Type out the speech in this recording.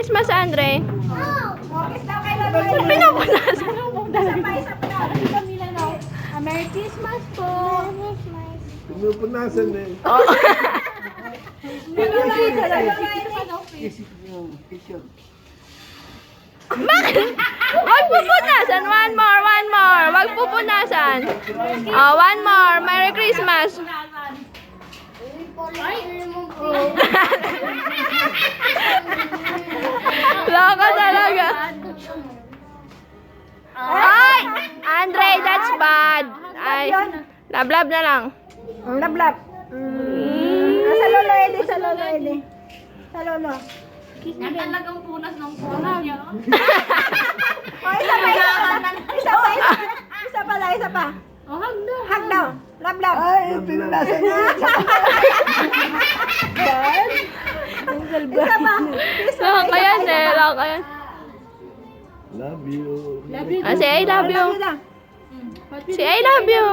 Christmas, Andre. Kiss daw kay Lolo. Pinupunasan. Isa pa. Merry Christmas po. Pinupunasan eh. Wag pupunasan. One more. Wag pupunasan. Oh, one more. Merry Christmas. Loko talaga. Ay! Andre, that's bad. Ay, lablab na lang. Lablab. Sa Lolo Edi, sa Lolo Edi. Sa Lolo. Yan talagang punas ng punas niya. O, isa pa. Oh, hag daw. Hug daw. Lablab. Ay, pinunasan niya. Isa pa. Loko yan eh. Loko yan. Love you. Ah, say I love you. Love you daw. Say I love you.